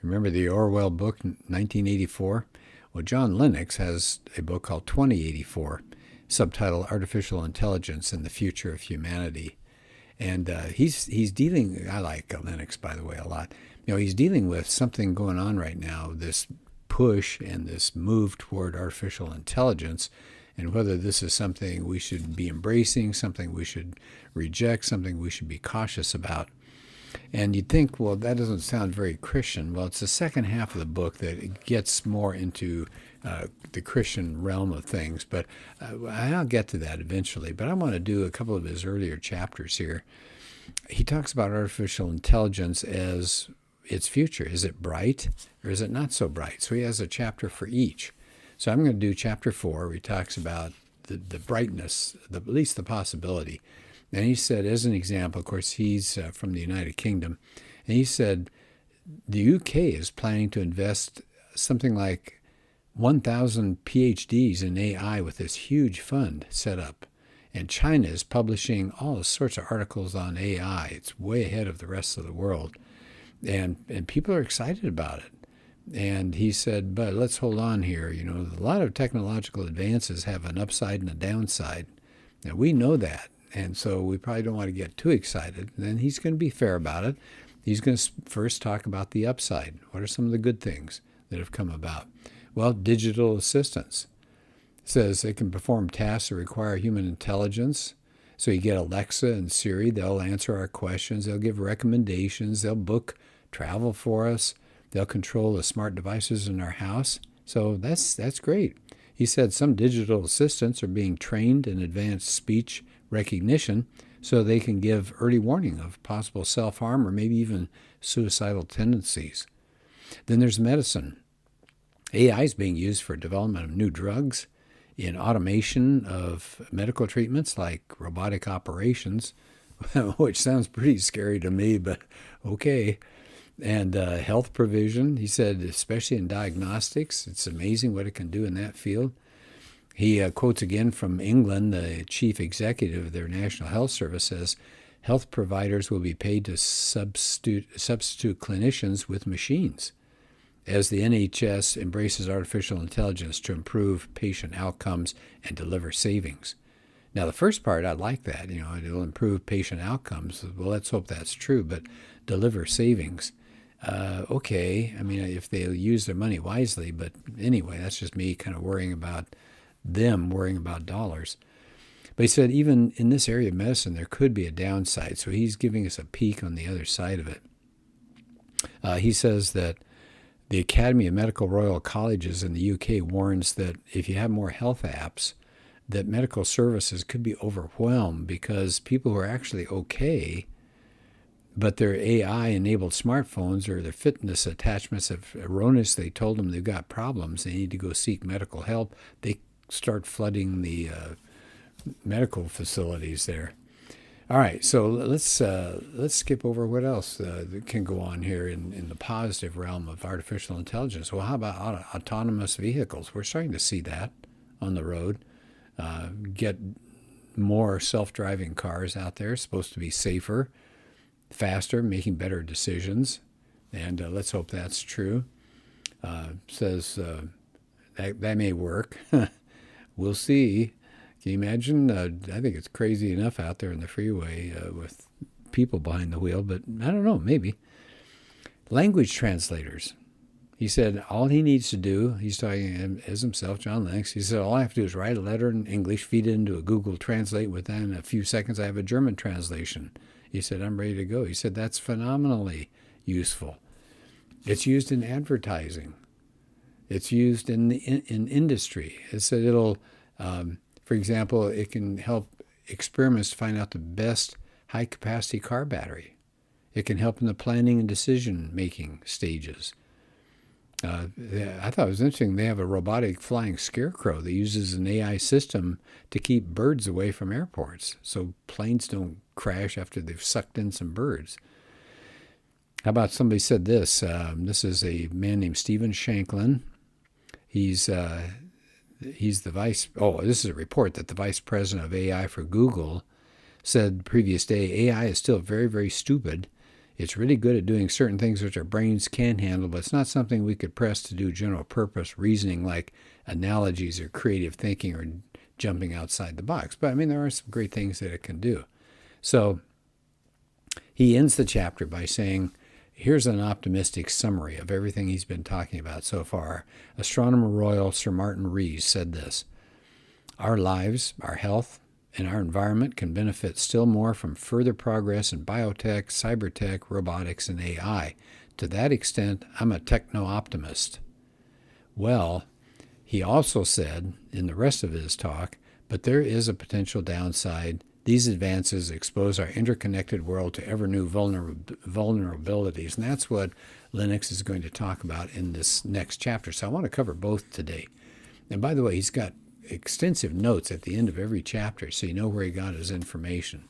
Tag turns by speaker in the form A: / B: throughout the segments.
A: Remember the Orwell book, 1984? Well, John Lennox has a book called 2084, subtitled Artificial Intelligence and the Future of Humanity. And he's dealing, I like Lennox, by the way, a lot. He's dealing with something going on right now, this push and this move toward artificial intelligence, and whether this is something we should be embracing, something we should reject, something we should be cautious about. And you'd think, well, that doesn't sound very Christian. Well, it's the second half of the book that gets more into the Christian realm of things. But I'll get to that eventually. But I want to do a couple of his earlier chapters here. He talks about artificial intelligence as its future. Is it bright or is it not so bright? So he has a chapter for each. So I'm going to do chapter 4, where he talks about the brightness, at least the possibility. And he said, as an example, of course, he's from the United Kingdom, and he said the UK is planning to invest something like 1,000 PhDs in AI with this huge fund set up. And China is publishing all sorts of articles on AI. It's way ahead of the rest of the world. And people are excited about it. And he said, but let's hold on here. A lot of technological advances have an upside and a downside. Now, we know that. And so we probably don't want to get too excited. And then he's going to be fair about it. He's going to first talk about the upside. What are some of the good things that have come about? Well, digital assistants. It says they can perform tasks that require human intelligence. So you get Alexa and Siri. They'll answer our questions. They'll give recommendations. They'll book travel for us. They'll control the smart devices in our house. So that's great. He said some digital assistants are being trained in advanced speech recognition so they can give early warning of possible self-harm or maybe even suicidal tendencies. Then there's medicine. AI is being used for development of new drugs, in automation of medical treatments like robotic operations, which sounds pretty scary to me, but okay. And health provision, he said, especially in diagnostics, it's amazing what it can do in that field. He quotes again from England, the chief executive of their National Health Service says, health providers will be paid to substitute clinicians with machines as the NHS embraces artificial intelligence to improve patient outcomes and deliver savings. Now, the first part, I like that. It'll improve patient outcomes. Well, let's hope that's true, but deliver savings. Okay, if they'll use their money wisely, but anyway, that's just me kind of worrying about dollars. But he said even in this area of medicine, there could be a downside. So he's giving us a peek on the other side of it. He says that the Academy of Medical Royal Colleges in the UK warns that if you have more health apps, that medical services could be overwhelmed because people who are actually okay, but their AI-enabled smartphones or their fitness attachments have erroneously told them they've got problems, they need to go seek medical help, they start flooding the medical facilities there. All right, so let's skip over what else can go on here in the positive realm of artificial intelligence. Well, how about autonomous vehicles? We're starting to see that on the road. Get more self-driving cars out there, supposed to be safer, faster, making better decisions, and let's hope that's true. Says that may work. We'll see. Can you imagine? I think it's crazy enough out there in the freeway with people behind the wheel, but I don't know, maybe. Language translators. He said all he needs to do, he's talking as himself, John Lennox, he said all I have to do is write a letter in English, feed it into a Google Translate, within a few seconds I have a German translation. He said, I'm ready to go. He said that's phenomenally useful. It's used in advertising. It's used in industry. It said it'll, for example, it can help experiments find out the best high-capacity car battery. It can help in the planning and decision-making stages. I thought it was interesting. They have a robotic flying scarecrow that uses an AI system to keep birds away from airports so planes don't crash after they've sucked in some birds. How about somebody said this? This is a man named Stephen Shanklin. He's the vice. Oh, this is a report that the vice president of AI for Google said the previous day, AI is still very, very stupid. It's really good at doing certain things which our brains can handle, but it's not something we could press to do general purpose reasoning like analogies or creative thinking or jumping outside the box. But I mean, there are some great things that it can do. So he ends the chapter by saying, here's an optimistic summary of everything he's been talking about so far. Astronomer Royal Sir Martin Rees said this: our lives, our health, and our environment can benefit still more from further progress in biotech, cybertech, robotics, and AI. To that extent, I'm a techno-optimist. Well, he also said in the rest of his talk, but there is a potential downside. These advances expose our interconnected world to ever new vulnerabilities. And that's what Lennox is going to talk about in this next chapter. So I want to cover both today. And by the way, he's got extensive notes at the end of every chapter, so you know where he got his information.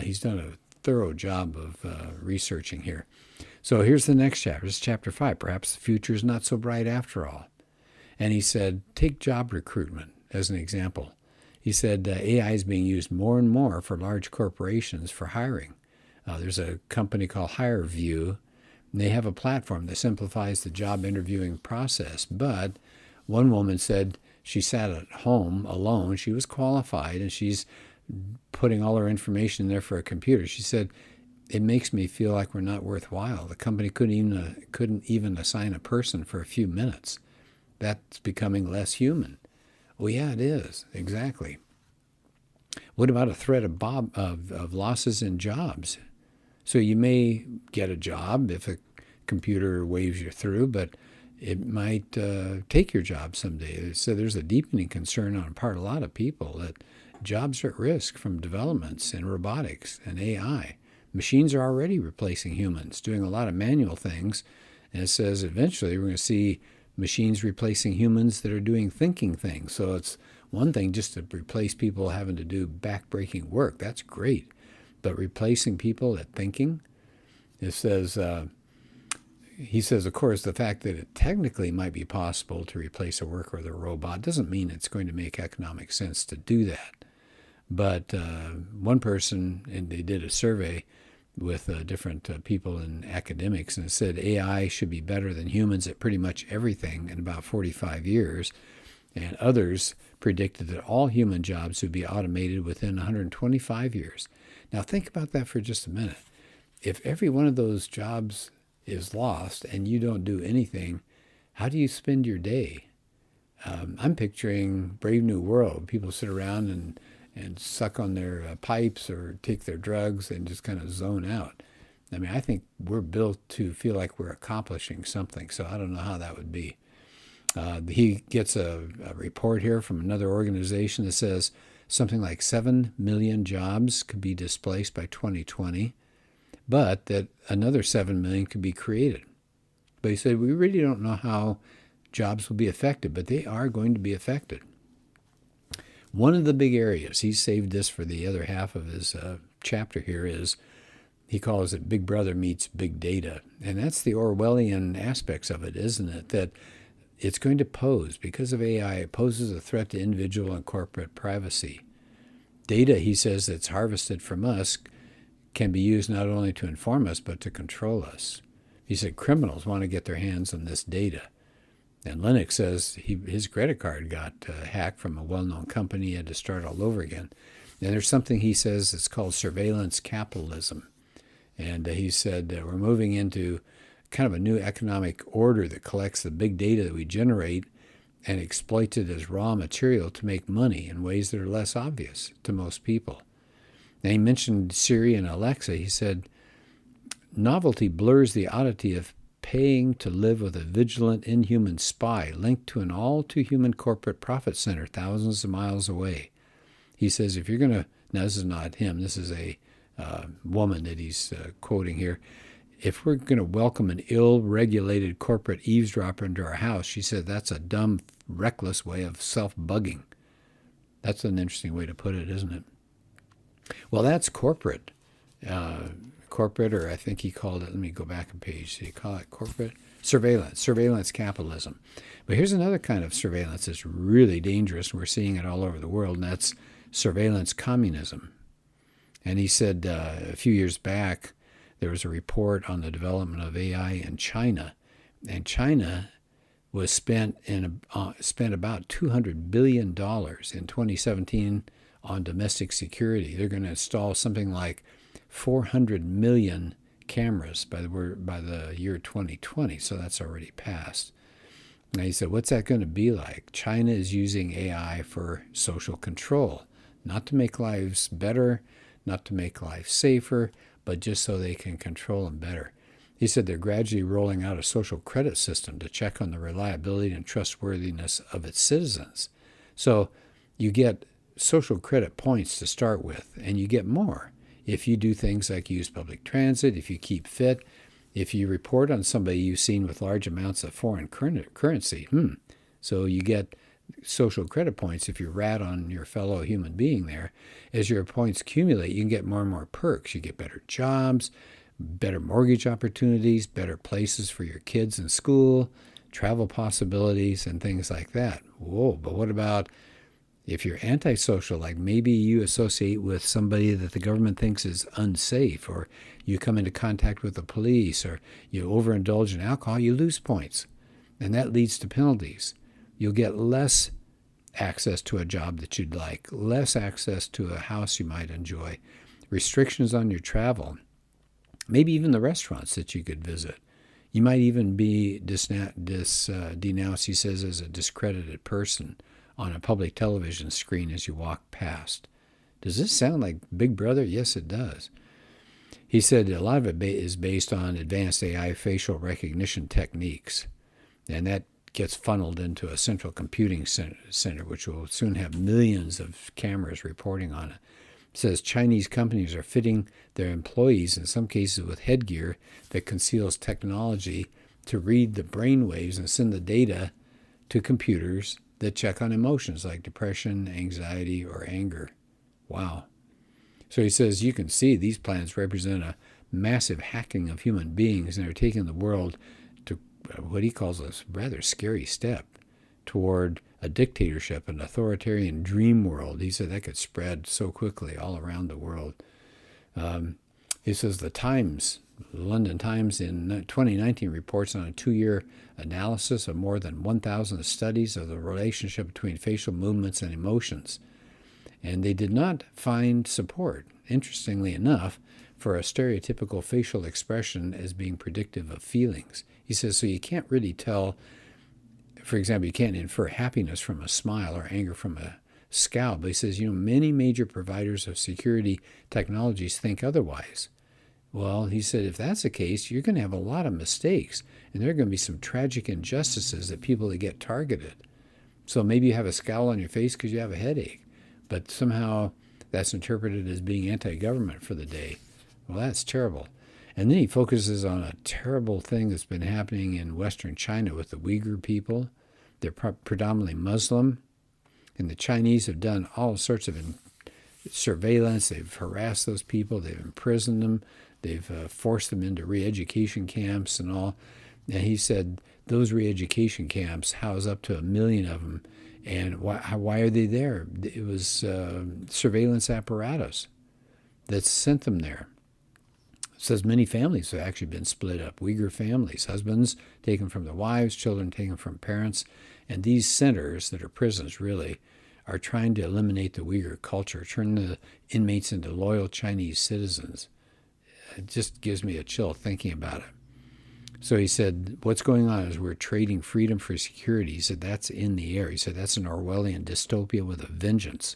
A: He's done a thorough job of researching here. So here's the next chapter. This is chapter 5. Perhaps the future is not so bright after all. And he said, take job recruitment as an example. He said AI is being used more and more for large corporations for hiring. There's a company called HireVue, and they have a platform that simplifies the job interviewing process. But one woman said she sat at home alone. She was qualified, and she's putting all her information there for a computer. She said, it makes me feel like we're not worthwhile. The company couldn't even assign a person for a few minutes. That's becoming less human. Well, yeah, it is. Exactly. What about a threat of losses in jobs? So you may get a job if a computer waves you through, but it might take your job someday. So there's a deepening concern on the part of a lot of people that jobs are at risk from developments in robotics and AI. Machines are already replacing humans, doing a lot of manual things. And it says eventually we're going to see machines replacing humans that are doing thinking things. So it's one thing just to replace people having to do back-breaking work. That's great. But replacing people at thinking, it says, he says, of course, the fact that it technically might be possible to replace a worker with a robot doesn't mean it's going to make economic sense to do that. But one person, and they did a survey with different people in academics, and it said AI should be better than humans at pretty much everything in about 45 years. And others predicted that all human jobs would be automated within 125 years. Now think about that for just a minute. If every one of those jobs is lost and you don't do anything, how do you spend your day? I'm picturing Brave New World. People sit around and suck on their pipes or take their drugs and just kind of zone out. I mean, I think we're built to feel like we're accomplishing something, so I don't know how that would be. He gets a report here from another organization that says something like 7 million jobs could be displaced by 2020, but that another 7 million could be created. But he said, we really don't know how jobs will be affected, but they are going to be affected. One of the big areas, he saved this for the other half of his chapter here, is he calls it Big Brother meets Big Data. And that's the Orwellian aspects of it, isn't it? That it's going to pose, because of AI, it poses a threat to individual and corporate privacy. Data, he says, that's harvested from us can be used not only to inform us, but to control us. He said criminals want to get their hands on this data. And Lennox says his credit card got hacked from a well-known company. He had to start all over again. And there's something he says it's called surveillance capitalism. And he said we're moving into kind of a new economic order that collects the big data that we generate and exploits it as raw material to make money in ways that are less obvious to most people. Now, he mentioned Siri and Alexa. He said, novelty blurs the oddity of paying to live with a vigilant, inhuman spy linked to an all-too-human corporate profit center thousands of miles away. He says, if you're going to, now this is not him, this is a woman that he's quoting here, if we're going to welcome an ill-regulated corporate eavesdropper into our house, she said, that's a dumb, reckless way of self-bugging. That's an interesting way to put it, isn't it? Well, that's corporate. Corporate, or I think he called it, let me go back a page. Did he call it corporate? Surveillance capitalism. But here's another kind of surveillance that's really dangerous, and we're seeing it all over the world, and that's surveillance communism. And he said a few years back, there was a report on the development of AI in China, and China was spent about $200 billion in 2017 on domestic security. They're going to install something like 400 million cameras by the year 2020, so that's already passed. Now he said, what's that going to be like? China is using AI for social control, not to make lives better, not to make life safer, but just so they can control them better. He said they're gradually rolling out a social credit system to check on the reliability and trustworthiness of its citizens. So you get social credit points to start with, and you get more if you do things like use public transit, if you keep fit, if you report on somebody you've seen with large amounts of foreign currency. So you get social credit points if you rat on your fellow human being there. As your points accumulate, you can get more and more perks. You get better jobs, better mortgage opportunities, better places for your kids in school, travel possibilities, and things like that. Whoa, but what about if you're antisocial, like maybe you associate with somebody that the government thinks is unsafe, or you come into contact with the police, or you overindulge in alcohol, you lose points. And that leads to penalties. You'll get less access to a job that you'd like, less access to a house you might enjoy, restrictions on your travel, maybe even the restaurants that you could visit. You might even be denounced, he says, as a discredited person on a public television screen as you walk past. Does this sound like Big Brother? Yes, it does. He said a lot of it is based on advanced AI facial recognition techniques, and that gets funneled into a central computing center, which will soon have millions of cameras reporting on it. It says Chinese companies are fitting their employees, in some cases with headgear that conceals technology, to read the brain waves and send the data to computers that check on emotions like depression, anxiety, or anger. Wow. So he says you can see these plans represent a massive hacking of human beings, and they're taking the world to what he calls a rather scary step toward a dictatorship, an authoritarian dream world. He said that could spread so quickly all around the world. He says the London Times in 2019 reports on a 2-year analysis of more than 1,000 studies of the relationship between facial movements and emotions. And they did not find support, interestingly enough, for a stereotypical facial expression as being predictive of feelings. He says, so you can't really tell, for example, you can't infer happiness from a smile or anger from a scowl. But he says, many major providers of security technologies think otherwise. Well, he said, if that's the case, you're going to have a lot of mistakes, and there are going to be some tragic injustices that people that get targeted. So maybe you have a scowl on your face because you have a headache, but somehow that's interpreted as being anti-government for the day. Well, that's terrible. And then he focuses on a terrible thing that's been happening in Western China with the Uyghur people. They're predominantly Muslim, and the Chinese have done all sorts of surveillance. They've harassed those people. They've imprisoned them. They've forced them into re-education camps and all. And he said those re-education camps house up to 1 million of them. And why are they there? It was surveillance apparatus that sent them there. It says many families have actually been split up. Uyghur families, husbands taken from their wives, children taken from parents. And these centers that are prisons really are trying to eliminate the Uyghur culture, turn the inmates into loyal Chinese citizens. It just gives me a chill thinking about it. So he said, what's going on is we're trading freedom for security. He said, that's in the air. He said, that's an Orwellian dystopia with a vengeance.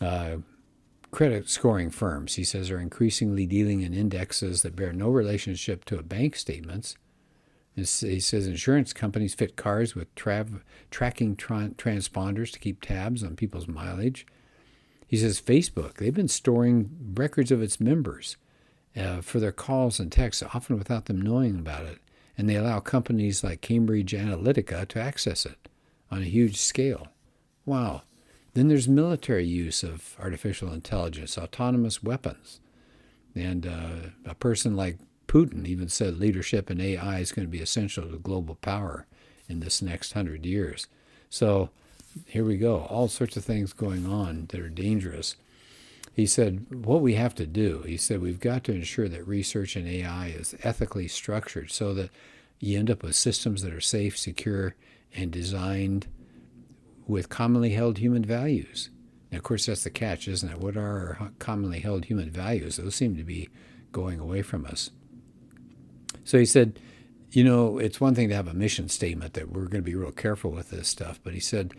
A: Credit scoring firms, he says, are increasingly dealing in indexes that bear no relationship to bank statements. He says insurance companies fit cars with tracking transponders to keep tabs on people's mileage. He says Facebook, they've been storing records of its members for their calls and texts, often without them knowing about it. And they allow companies like Cambridge Analytica to access it on a huge scale. Wow. Then there's military use of artificial intelligence, autonomous weapons. And a person like Putin even said leadership in AI is going to be essential to global power in this next 100 years. So here we go. All sorts of things going on that are dangerous. He said, what we have to do, he said, we've got to ensure that research in AI is ethically structured so that you end up with systems that are safe, secure, and designed with commonly held human values. Now, of course, that's the catch, isn't it? What are our commonly held human values? Those seem to be going away from us. So he said, it's one thing to have a mission statement that we're going to be real careful with this stuff, but he said,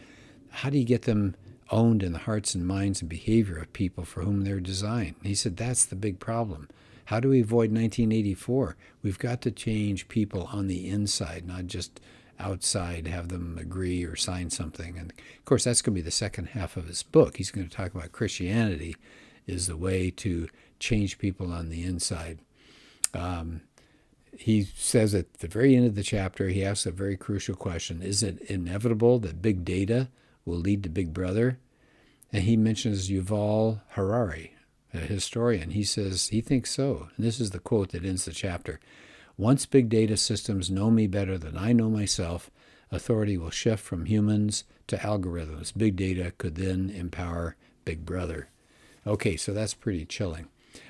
A: how do you get them owned in the hearts and minds and behavior of people for whom they're designed? And he said, that's the big problem. How do we avoid 1984? We've got to change people on the inside, not just outside, have them agree or sign something. And of course, that's going to be the second half of his book. He's going to talk about Christianity is the way to change people on the inside. He says at the very end of the chapter, he asks a very crucial question. Is it inevitable that big data will lead to Big Brother? And he mentions Yuval Harari, a historian. He says he thinks so. And this is the quote that ends the chapter. Once big data systems know me better than I know myself, authority will shift from humans to algorithms. Big data could then empower Big Brother. Okay, so that's pretty chilling.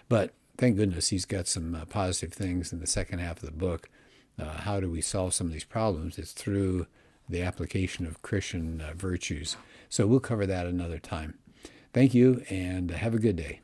A: But thank goodness he's got some positive things in the second half of the book. How do we solve some of these problems? It's through the application of Christian virtues. So we'll cover that another time. Thank you, and have a good day.